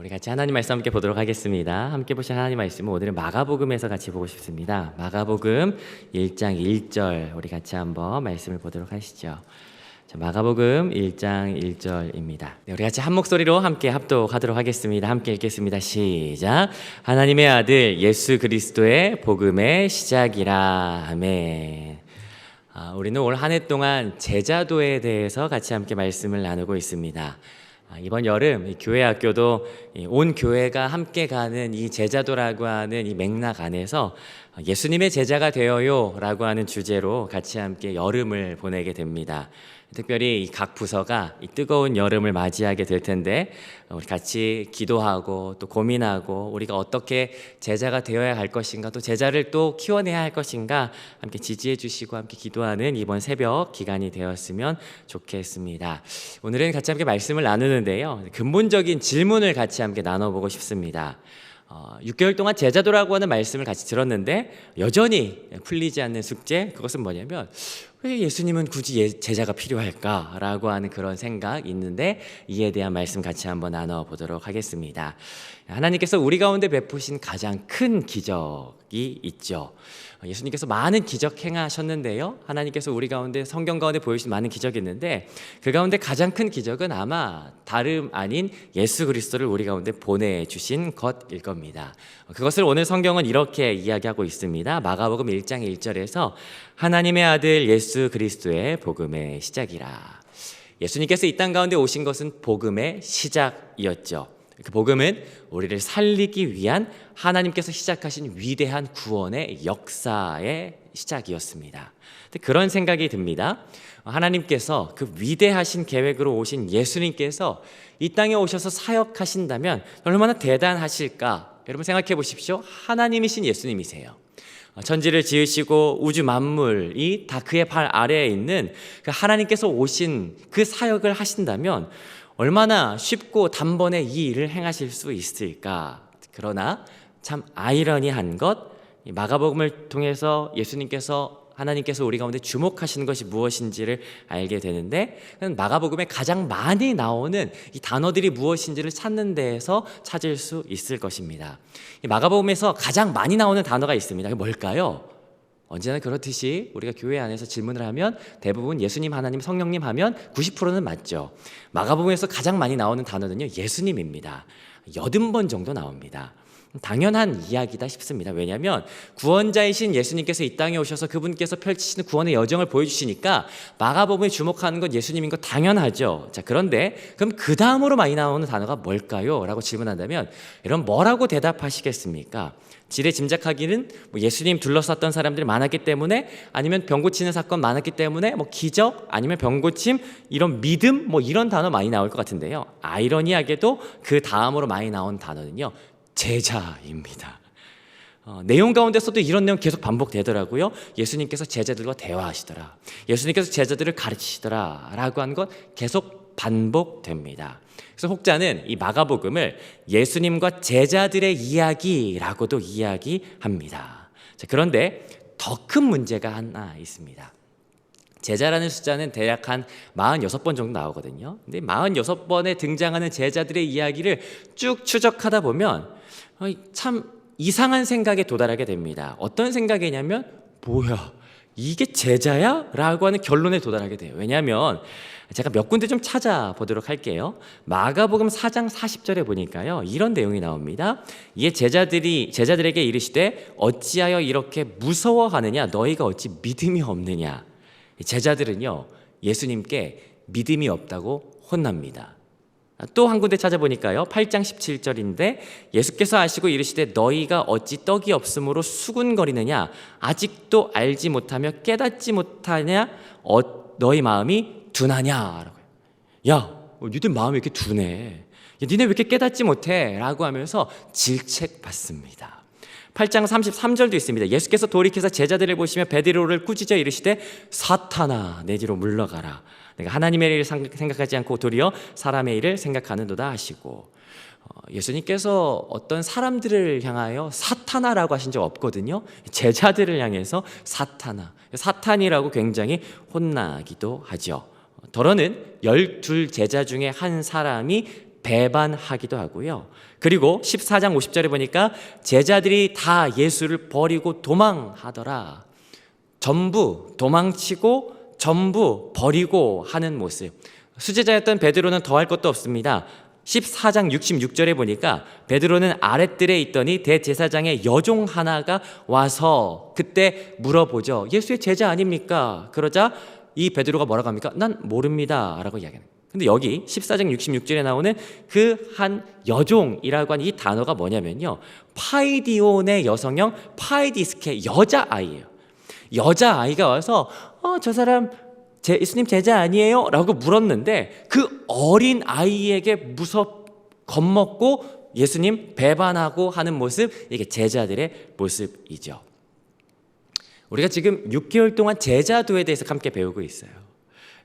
우리 같이 하나님 말씀 함께 보도록 하겠습니다. 함께 보신 하나님 말씀은 오늘은 마가복음에서 같이 보고 싶습니다. 마가복음 1장 1절 우리 같이 한번 말씀을 보도록 하시죠. 자, 마가복음 1장 1절입니다. 우리 같이 한 목소리로 함께 합독하도록 하겠습니다. 함께 읽겠습니다. 시작. 하나님의 아들 예수 그리스도의 복음의 시작이라. 아멘. 우리는 올 한 해 동안 제자도에 대해서 같이 함께 말씀을 나누고 있습니다. 이번 여름 교회 학교도 온 교회가 함께 가는 이 제자도라고 하는 이 맥락 안에서 예수님의 제자가 되어요 라고 하는 주제로 같이 함께 여름을 보내게 됩니다. 특별히 각 부서가 이 뜨거운 여름을 맞이하게 될 텐데 우리 같이 기도하고 또 고민하고 우리가 어떻게 제자가 되어야 할 것인가, 또 제자를 또 키워내야 할 것인가 함께 지지해 주시고 함께 기도하는 이번 새벽 기간이 되었으면 좋겠습니다. 오늘은 같이 함께 말씀을 나누는데요, 근본적인 질문을 같이 함께 나눠보고 싶습니다. 6개월 동안 제자도라고 하는 말씀을 같이 들었는데 여전히 풀리지 않는 숙제, 그것은 뭐냐면 왜 예수님은 굳이 제자가 필요할까라고 하는 그런 생각이 있는데, 이에 대한 말씀 같이 한번 나눠보도록 하겠습니다. 하나님께서 우리 가운데 베푸신 가장 큰 기적이 있죠. 예수님께서 많은 기적 행하셨는데요, 하나님께서 우리 가운데 성경 가운데 보여주신 많은 기적이 있는데 그 가운데 가장 큰 기적은 아마 다름 아닌 예수 그리스도를 우리 가운데 보내주신 것일 겁니다. 그것을 오늘 성경은 이렇게 이야기하고 있습니다. 마가복음 1장 1절에서 하나님의 아들 예수 그리스도의 복음의 시작이라. 예수님께서 이 땅 가운데 오신 것은 복음의 시작이었죠. 그 복음은 우리를 살리기 위한 하나님께서 시작하신 위대한 구원의 역사의 시작이었습니다. 그런 생각이 듭니다. 하나님께서 그 위대하신 계획으로 오신 예수님께서 이 땅에 오셔서 사역하신다면 얼마나 대단하실까? 여러분 생각해 보십시오. 하나님이신 예수님이세요. 천지를 지으시고 우주 만물이 다 그의 발 아래에 있는 그 하나님께서 오신 그 사역을 하신다면 얼마나 쉽고 단번에 이 일을 행하실 수 있을까? 그러나 참 아이러니한 것, 마가복음을 통해서 하나님께서 우리 가운데 주목하시는 것이 무엇인지를 알게 되는데, 마가복음에 가장 많이 나오는 이 단어들이 무엇인지를 찾는 데에서 찾을 수 있을 것입니다. 마가복음에서 가장 많이 나오는 단어가 있습니다. 그게 뭘까요? 언제나 그렇듯이 우리가 교회 안에서 질문을 하면 대부분 예수님, 하나님, 성령님 하면 90%는 맞죠. 마가복음에서 가장 많이 나오는 단어는요, 예수님입니다. 80번 정도 나옵니다. 당연한 이야기다 싶습니다. 왜냐하면 구원자이신 예수님께서 이 땅에 오셔서 그분께서 펼치시는 구원의 여정을 보여주시니까 마가복음에 주목하는 건 예수님인 것 당연하죠. 자, 그런데 그럼 그 다음으로 많이 나오는 단어가 뭘까요? 라고 질문한다면 여러분 뭐라고 대답하시겠습니까? 지레 짐작하기는 예수님 둘러쌌던 사람들이 많았기 때문에, 아니면 병 고치는 사건 많았기 때문에 기적, 아니면 병 고침, 이런 믿음, 이런 단어 많이 나올 것 같은데요, 아이러니하게도 그 다음으로 많이 나온 단어는요, 제자입니다. 내용 가운데서도 이런 내용 계속 반복되더라고요. 예수님께서 제자들과 대화하시더라, 예수님께서 제자들을 가르치시더라 라고 하는 것 계속 반복됩니다. 그래서 혹자는 이 마가복음을 예수님과 제자들의 이야기라고도 이야기합니다. 자, 그런데 더 큰 문제가 하나 있습니다. 제자라는 숫자는 대략 한 46번 정도 나오거든요. 근데 46번에 등장하는 제자들의 이야기를 쭉 추적하다 보면 참 이상한 생각에 도달하게 됩니다. 어떤 생각이냐면 뭐야, 이게 제자야? 라고 하는 결론에 도달하게 돼요. 왜냐하면 제가 몇 군데 좀 찾아보도록 할게요. 마가복음 4장 40절에 보니까요, 이런 내용이 나옵니다. 이에 제자들에게 이르시되 어찌하여 이렇게 무서워하느냐? 너희가 어찌 믿음이 없느냐? 제자들은요, 예수님께 믿음이 없다고 혼납니다. 또 한 군데 찾아보니까요, 8장 17절인데 예수께서 아시고 이르시되 너희가 어찌 떡이 없으므로 수군거리느냐? 아직도 알지 못하며 깨닫지 못하냐? 너희 마음이 둔하냐? 야, 니들 마음이 이렇게 둔해? 니네 왜 이렇게 깨닫지 못해? 라고 하면서 질책받습니다. 8장 33절도 있습니다. 예수께서 돌이켜서 제자들을 보시며 베드로를 꾸짖어 이르시되 사탄아, 내 뒤로 물러가라. 내가 하나님의 일을 생각하지 않고 도리어 사람의 일을 생각하는도다 하시고, 예수님께서 어떤 사람들을 향하여 사탄아라고 하신 적 없거든요. 제자들을 향해서 사탄이라고 굉장히 혼나기도 하죠. 더러는 12 제자 중에 한 사람이 배반하기도 하고요. 그리고 14장 50절에 보니까 제자들이 다 예수를 버리고 도망하더라. 전부 도망치고 전부 버리고 하는 모습. 수제자였던 베드로는 더할 것도 없습니다. 14장 66절에 보니까 베드로는 아랫뜰에 있더니 대제사장의 여종 하나가 와서 그때 물어보죠. 예수의 제자 아닙니까? 그러자 이 베드로가 뭐라고 합니까? 난 모릅니다 라고 이야기합니다. 근데 여기 14장 66절에 나오는 그 한 여종이라고 하는 이 단어가 뭐냐면요, 파이디온의 여성형 파이디스케, 여자아이예요. 여자아이가 와서 저 사람 예수님 제자 아니에요? 라고 물었는데 그 어린 아이에게 겁먹고 예수님 배반하고 하는 모습, 이게 제자들의 모습이죠. 우리가 지금 6개월 동안 제자도에 대해서 함께 배우고 있어요.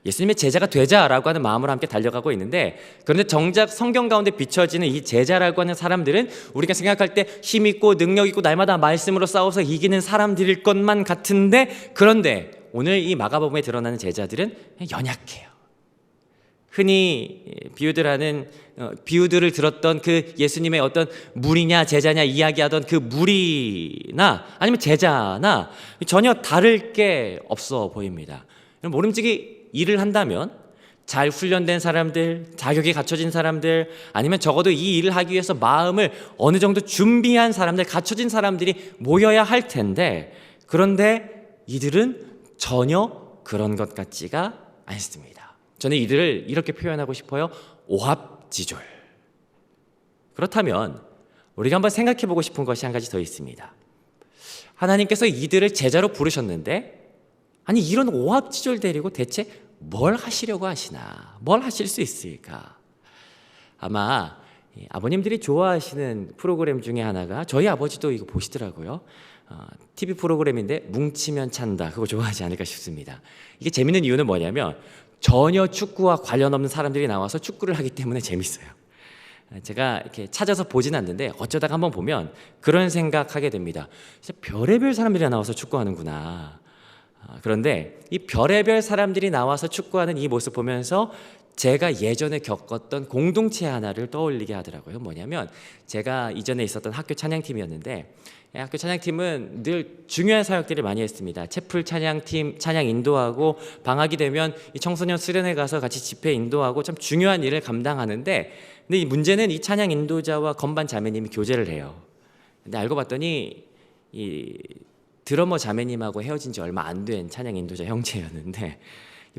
예수님의 제자가 되자라고 하는 마음으로 함께 달려가고 있는데, 그런데 정작 성경 가운데 비춰지는 이 제자라고 하는 사람들은 우리가 생각할 때 힘있고 능력있고 날마다 말씀으로 싸워서 이기는 사람들일 것만 같은데, 그런데 오늘 이 마가복음에 드러나는 제자들은 연약해요. 흔히 비유들을 들었던 그 예수님의 어떤 무리냐 제자냐 이야기하던 그 무리나 아니면 제자나 전혀 다를 게 없어 보입니다. 모름지기 일을 한다면 잘 훈련된 사람들, 자격이 갖춰진 사람들, 아니면 적어도 이 일을 하기 위해서 마음을 어느 정도 준비한 사람들, 갖춰진 사람들이 모여야 할 텐데, 그런데 이들은 전혀 그런 것 같지가 않습니다. 저는 이들을 이렇게 표현하고 싶어요. 오합지졸. 그렇다면 우리가 한번 생각해 보고 싶은 것이 한 가지 더 있습니다. 하나님께서 이들을 제자로 부르셨는데, 아니 이런 오합지졸 데리고 대체 뭘 하시려고 하시나? 뭘 하실 수 있을까? 아마 아버님들이 좋아하시는 프로그램 중에 하나가, 저희 아버지도 이거 보시더라고요. TV 프로그램인데 뭉치면 찬다. 그거 좋아하지 않을까 싶습니다. 이게 재밌는 이유는 뭐냐면 전혀 축구와 관련 없는 사람들이 나와서 축구를 하기 때문에 재밌어요. 제가 이렇게 찾아서 보진 않는데 어쩌다가 한번 보면 그런 생각하게 됩니다. 진짜 별의별 사람들이 나와서 축구하는구나. 그런데 이 별의별 사람들이 나와서 축구하는 이 모습 보면서 제가 예전에 겪었던 공동체 하나를 떠올리게 하더라고요. 뭐냐면 제가 이전에 있었던 학교 찬양팀이었는데, 학교 찬양팀은 늘 중요한 사역들을 많이 했습니다. 채플 찬양팀 찬양 인도하고, 방학이 되면 이 청소년 수련회 가서 같이 집회 인도하고, 참 중요한 일을 감당하는데, 근데 이 문제는 이 찬양 인도자와 건반 자매님이 교제를 해요. 근데 알고 봤더니 이 드러머 자매님하고 헤어진 지 얼마 안 된 찬양 인도자 형제였는데,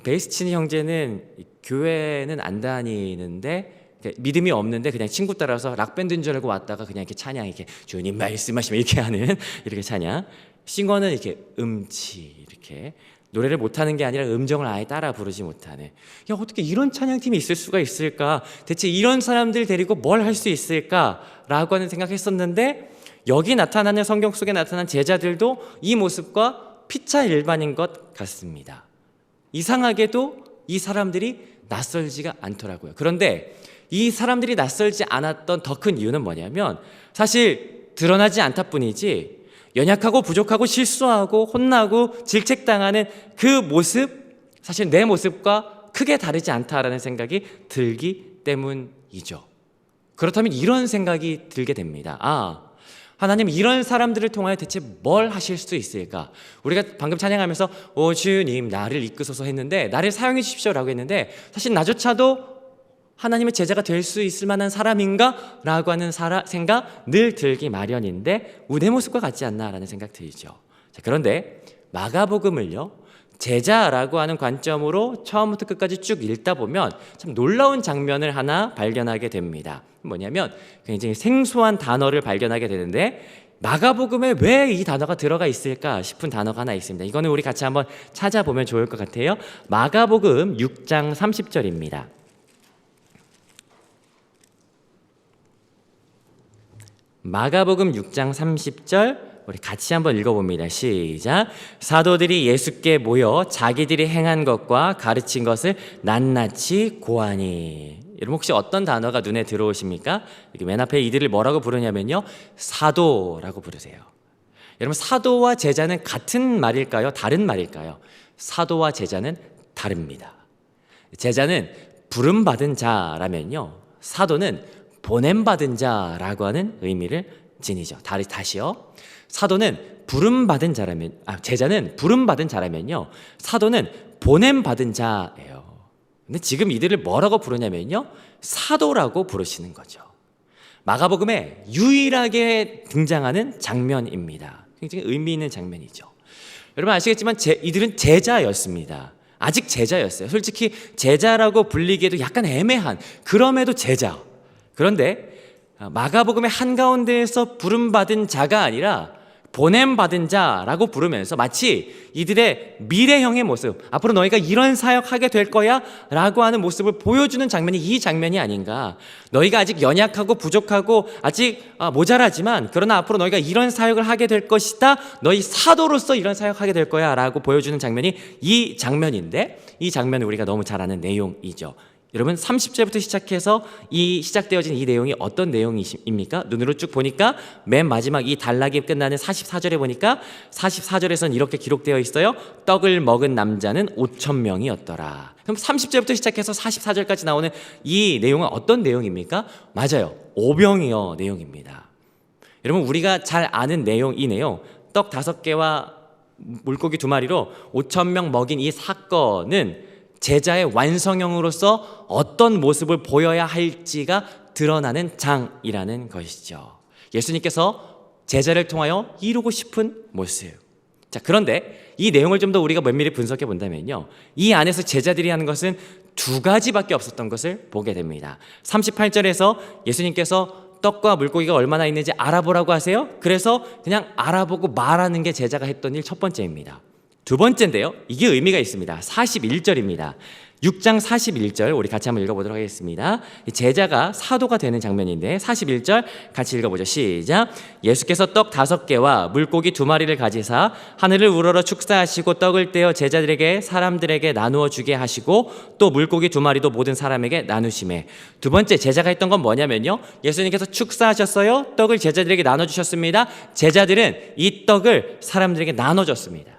베이스 치는 형제는 교회는 안 다니는데 믿음이 없는데 그냥 친구 따라서 락밴드인 줄 알고 왔다가 그냥 이렇게 찬양, 이렇게 주님 말씀하시면 이렇게 하는 이렇게 찬양. 싱어는 이렇게 이렇게 노래를 못하는 게 아니라 음정을 아예 따라 부르지 못하는. 야, 어떻게 이런 찬양팀이 있을 수가 있을까? 대체 이런 사람들 데리고 뭘 할 수 있을까라고 하는 생각했었는데, 여기 나타나는 성경 속에 나타난 제자들도 이 모습과 피차 일반인 것 같습니다. 이상하게도 이 사람들이 낯설지가 않더라고요. 그런데 이 사람들이 낯설지 않았던 더 큰 이유는 뭐냐면, 사실 드러나지 않다 뿐이지 연약하고 부족하고 실수하고 혼나고 질책당하는 그 모습, 사실 내 모습과 크게 다르지 않다라는 생각이 들기 때문이죠. 그렇다면 이런 생각이 들게 됩니다. 하나님 이런 사람들을 통하여 대체 뭘 하실 수 있을까? 우리가 방금 찬양하면서 오 주님 나를 이끄소서 했는데, 나를 사용해 주십시오라고 했는데, 사실 나조차도 하나님의 제자가 될 수 있을 만한 사람인가? 라고 하는 생각 늘 들기 마련인데, 내 모습과 같지 않나라는 생각 들죠. 자, 그런데 마가복음을요, 제자라고 하는 관점으로 처음부터 끝까지 쭉 읽다 보면 참 놀라운 장면을 하나 발견하게 됩니다. 뭐냐면 굉장히 생소한 단어를 발견하게 되는데, 마가복음에 왜 이 단어가 들어가 있을까 싶은 단어가 하나 있습니다. 이거는 우리 같이 한번 찾아보면 좋을 것 같아요. 마가복음 6장 30절입니다. 마가복음 6장 30절 우리 같이 한번 읽어봅니다. 시작. 사도들이 예수께 모여 자기들이 행한 것과 가르친 것을 낱낱이 고하니. 여러분 혹시 어떤 단어가 눈에 들어오십니까? 여기 맨 앞에 이들을 뭐라고 부르냐면요, 사도라고 부르세요. 여러분 사도와 제자는 같은 말일까요? 다른 말일까요? 사도와 제자는 다릅니다. 제자는 부름받은 자라면요, 사도는 보냄받은 자라고 하는 의미를 지니죠. 다시요. 사도는 부름받은 자라면, 제자는 부름받은 자라면요, 사도는 보냄받은 자예요. 근데 지금 이들을 뭐라고 부르냐면요, 사도라고 부르시는 거죠. 마가복음에 유일하게 등장하는 장면입니다. 굉장히 의미 있는 장면이죠. 여러분 아시겠지만 이들은 제자였습니다. 아직 제자였어요. 솔직히 제자라고 불리기에도 약간 애매한, 그럼에도 제자. 그런데 마가복음의 한가운데에서 부름받은 자가 아니라 보냄받은 자라고 부르면서 마치 이들의 미래형의 모습, 앞으로 너희가 이런 사역하게 될 거야 라고 하는 모습을 보여주는 장면이 이 장면이 아닌가. 너희가 아직 연약하고 부족하고 아직 모자라지만 그러나 앞으로 너희가 이런 사역을 하게 될 것이다, 너희 사도로서 이런 사역하게 될 거야 라고 보여주는 장면이 이 장면인데, 이 장면은 우리가 너무 잘 아는 내용이죠. 여러분 30절부터 시작해서 시작되어진 이 내용이 어떤 내용입니까? 눈으로 쭉 보니까 맨 마지막 이 단락이 끝나는 44절에 보니까 44절에서는 이렇게 기록되어 있어요. 떡을 먹은 남자는 5,000명이었더라. 그럼 30절부터 시작해서 44절까지 나오는 이 내용은 어떤 내용입니까? 맞아요. 오병이어 내용입니다. 여러분 우리가 잘 아는 내용, 이 내용, 떡 5개와 물고기 2마리로 5,000명 먹인 이 사건은 제자의 완성형으로서 어떤 모습을 보여야 할지가 드러나는 장이라는 것이죠. 예수님께서 제자를 통하여 이루고 싶은 모습. 자, 그런데 이 내용을 좀 더 우리가 면밀히 분석해 본다면요, 이 안에서 제자들이 하는 것은 2가지밖에 없었던 것을 보게 됩니다. 38절에서 예수님께서 떡과 물고기가 얼마나 있는지 알아보라고 하세요. 그래서 그냥 알아보고 말하는 게 제자가 했던 일 첫 번째입니다. 두 번째인데요, 이게 의미가 있습니다. 41절입니다. 6장 41절 우리 같이 한번 읽어보도록 하겠습니다. 제자가 사도가 되는 장면인데 41절 같이 읽어보죠. 시작. 예수께서 떡 5개와 물고기 2마리를 가지사 하늘을 우러러 축사하시고 떡을 떼어 제자들에게 사람들에게 나누어 주게 하시고 또 물고기 2마리도 모든 사람에게 나누시매. 두 번째 제자가 했던 건 뭐냐면요, 예수님께서 축사하셨어요. 떡을 제자들에게 나눠주셨습니다. 제자들은 이 떡을 사람들에게 나눠줬습니다.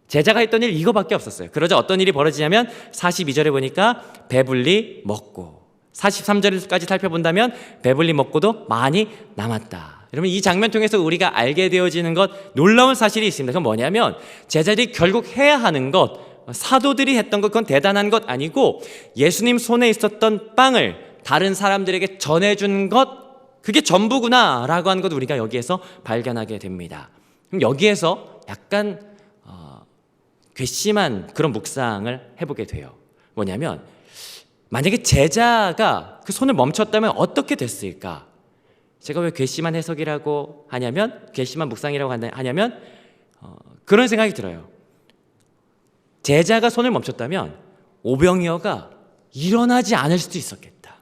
제자가 했던 일 이거밖에 없었어요. 그러자 어떤 일이 벌어지냐면 42절에 보니까 배불리 먹고, 43절까지 살펴본다면 배불리 먹고도 많이 남았다. 여러분 이 장면 통해서 우리가 알게 되어지는 것, 놀라운 사실이 있습니다. 그건 뭐냐면 제자들이 결국 해야 하는 것, 사도들이 했던 것, 그건 대단한 것 아니고 예수님 손에 있었던 빵을 다른 사람들에게 전해준 것, 그게 전부구나 라고 하는 것 우리가 여기에서 발견하게 됩니다. 그럼 여기에서 약간 괘씸한 그런 묵상을 해보게 돼요. 뭐냐면 만약에 제자가 그 손을 멈췄다면 어떻게 됐을까? 제가 왜 괘씸한 해석이라고 하냐면, 괘씸한 묵상이라고 하냐면 그런 생각이 들어요. 제자가 손을 멈췄다면 오병이어가 일어나지 않을 수도 있었겠다.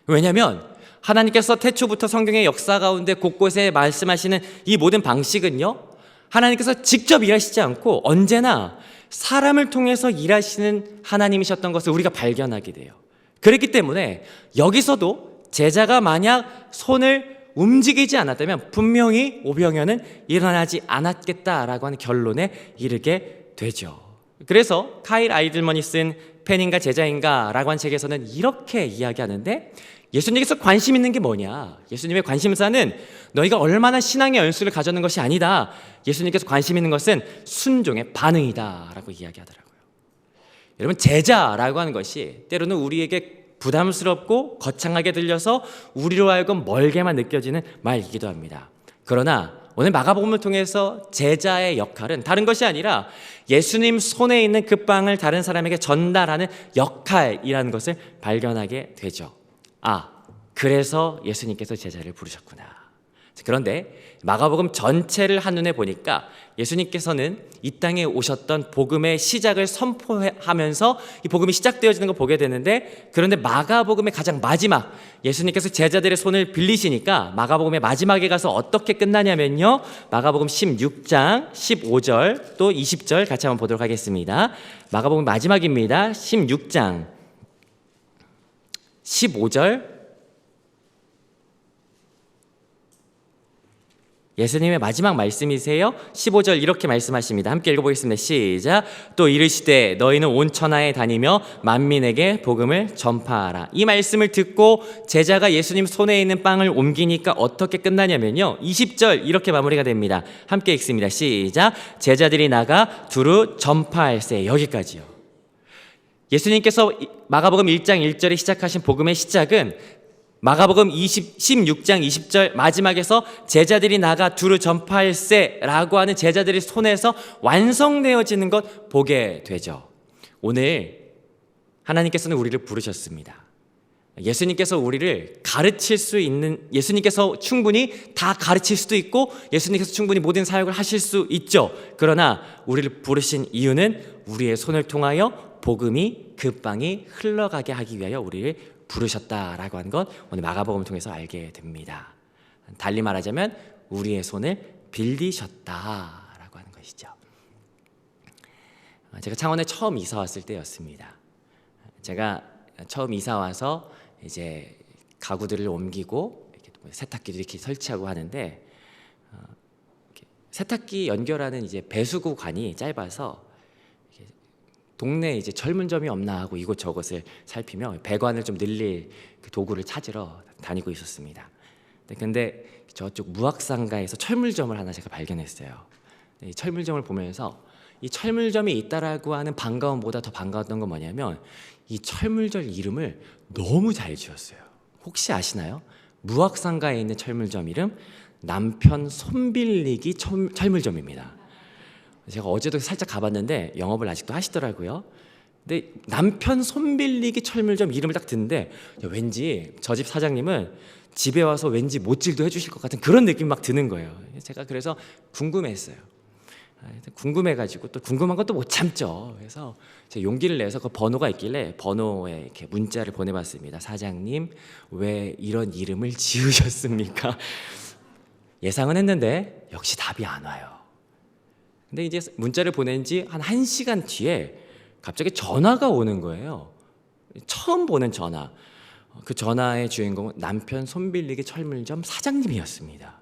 왜냐하면 하나님께서 태초부터 성경의 역사 가운데 곳곳에 말씀하시는 이 모든 방식은요, 하나님께서 직접 일하시지 않고 언제나 사람을 통해서 일하시는 하나님이셨던 것을 우리가 발견하게 돼요. 그렇기 때문에 여기서도 제자가 만약 손을 움직이지 않았다면 분명히 오병이어는 일어나지 않았겠다라고 하는 결론에 이르게 되죠. 그래서 카일 아이들먼이 쓴 팬인가 제자인가 라고 한 책에서는 이렇게 이야기하는데, 예수님께서 관심 있는 게 뭐냐? 예수님의 관심사는 너희가 얼마나 신앙의 연수를 가졌는 것이 아니다. 예수님께서 관심 있는 것은 순종의 반응이다 라고 이야기하더라고요. 여러분 제자라고 하는 것이 때로는 우리에게 부담스럽고 거창하게 들려서 우리로 하여금 멀게만 느껴지는 말이기도 합니다. 그러나 오늘 마가복음을 통해서 제자의 역할은 다른 것이 아니라 예수님 손에 있는 그 빵을 다른 사람에게 전달하는 역할이라는 것을 발견하게 되죠. 그래서 예수님께서 제자를 부르셨구나. 그런데 마가복음 전체를 한눈에 보니까 예수님께서는 이 땅에 오셨던 복음의 시작을 선포하면서 이 복음이 시작되어지는 걸 보게 되는데, 그런데 마가복음의 가장 마지막, 예수님께서 제자들의 손을 빌리시니까 마가복음의 마지막에 가서 어떻게 끝나냐면요, 마가복음 16장 15절 또 20절 같이 한번 보도록 하겠습니다. 마가복음 마지막입니다. 16장 15절 예수님의 마지막 말씀이세요. 15절 이렇게 말씀하십니다. 함께 읽어보겠습니다. 시작. 또 이르시되 너희는 온 천하에 다니며 만민에게 복음을 전파하라. 이 말씀을 듣고 제자가 예수님 손에 있는 빵을 옮기니까 어떻게 끝나냐면요, 20절 이렇게 마무리가 됩니다. 함께 읽습니다. 시작. 제자들이 나가 두루 전파할세. 여기까지요. 예수님께서 마가복음 1장 1절에 시작하신 복음의 시작은 마가복음 16장 20절 마지막에서 제자들이 나가 두루 전파할세라고 하는 제자들의 손에서 완성되어지는 것 보게 되죠. 오늘 하나님께서는 우리를 부르셨습니다. 예수님께서 우리를 가르칠 수 있는, 예수님께서 충분히 다 가르칠 수도 있고 예수님께서 충분히 모든 사역을 하실 수 있죠. 그러나 우리를 부르신 이유는 우리의 손을 통하여 복음이 그 빵이 흘러가게 하기 위하여 우리를 부르셨다라고 하는 것 오늘 마가복음을 통해서 알게 됩니다. 달리 말하자면 우리의 손을 빌리셨다라고 하는 것이죠. 제가 창원에 처음 이사 왔을 때였습니다. 제가 처음 이사 와서 이제 가구들을 옮기고 이렇게 세탁기도 이렇게 설치하고 하는데 세탁기 연결하는 이제 배수구관이 짧아서 동네에 이제 철물점이 없나 하고 이곳저곳을 살피며 배관을 좀 늘릴 그 도구를 찾으러 다니고 있었습니다. 근데 저쪽 무학상가에서 철물점을 하나 제가 발견했어요. 이 철물점을 보면서 이 철물점이 있다라고 하는 반가움보다 더 반가웠던 건 뭐냐면 이 철물점 이름을 너무 잘 지었어요. 혹시 아시나요? 무학상가에 있는 철물점 이름 남편 손빌리기 철물점입니다. 제가 어제도 살짝 가봤는데 영업을 아직도 하시더라고요. 근데 남편 손빌리기 철물점 이름을 딱 듣는데 왠지 저 집 사장님은 집에 와서 왠지 못질도 해주실 것 같은 그런 느낌이 막 드는 거예요. 제가 그래서 궁금했어요. 궁금해가지고 또 궁금한 것도 못 참죠. 그래서 제가 용기를 내서 그 번호가 있길래 번호에 이렇게 문자를 보내봤습니다. 사장님, 왜 이런 이름을 지으셨습니까? 예상은 했는데 역시 답이 안 와요. 근데 이제 문자를 보낸 지 한 1시간 뒤에 갑자기 전화가 오는 거예요. 처음 보는 전화. 그 전화의 주인공은 남편 손빌리기 철물점 사장님이었습니다.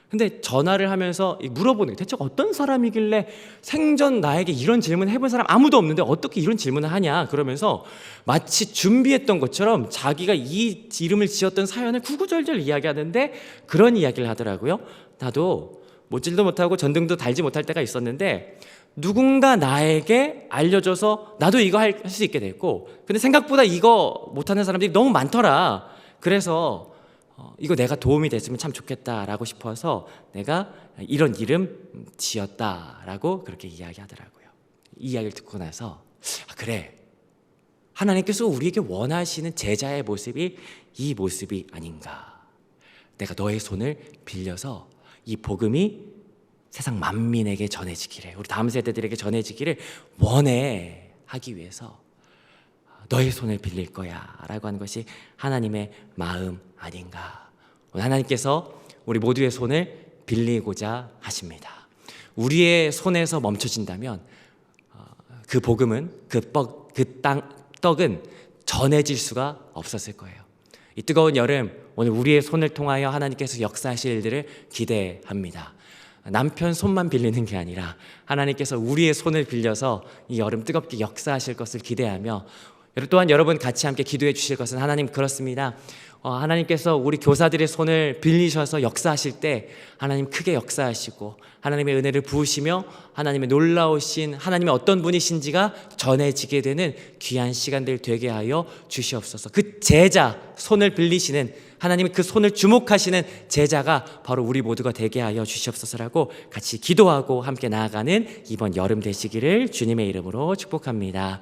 근데 전화를 하면서 물어보는 게 대체 어떤 사람이길래 생전 나에게 이런 질문을 해본 사람 아무도 없는데 어떻게 이런 질문을 하냐 그러면서 마치 준비했던 것처럼 자기가 이 이름을 지었던 사연을 구구절절 이야기하는데 그런 이야기를 하더라고요. 나도 못질도 못하고 전등도 달지 못할 때가 있었는데 누군가 나에게 알려줘서 나도 이거 할 수 있게 됐고 근데 생각보다 이거 못하는 사람들이 너무 많더라. 그래서 이거 내가 도움이 됐으면 참 좋겠다라고 싶어서 내가 이런 이름 지었다라고 그렇게 이야기하더라고요. 이 이야기를 듣고 나서 그래, 하나님께서 우리에게 원하시는 제자의 모습이 이 모습이 아닌가. 내가 너의 손을 빌려서 이 복음이 세상 만민에게 전해지기를, 우리 다음 세대들에게 전해지기를 원해 하기 위해서 너의 손을 빌릴 거야 라고 하는 것이 하나님의 마음 아닌가. 하나님께서 우리 모두의 손을 빌리고자 하십니다. 우리의 손에서 멈춰진다면 그 복음은 떡은 전해질 수가 없었을 거예요. 이 뜨거운 여름 오늘 우리의 손을 통하여 하나님께서 역사하실 일들을 기대합니다. 남편 손만 빌리는 게 아니라 하나님께서 우리의 손을 빌려서 이 여름 뜨겁게 역사하실 것을 기대하며 또한 여러분 같이 함께 기도해 주실 것은 하나님 그렇습니다. 하나님께서 우리 교사들의 손을 빌리셔서 역사하실 때 하나님 크게 역사하시고 하나님의 은혜를 부으시며 하나님의 놀라우신 하나님의 어떤 분이신지가 전해지게 되는 귀한 시간들 되게 하여 주시옵소서. 그 제자 손을 빌리시는 하나님의 그 손을 주목하시는 제자가 바로 우리 모두가 되게 하여 주시옵소서라고 같이 기도하고 함께 나아가는 이번 여름 되시기를 주님의 이름으로 축복합니다.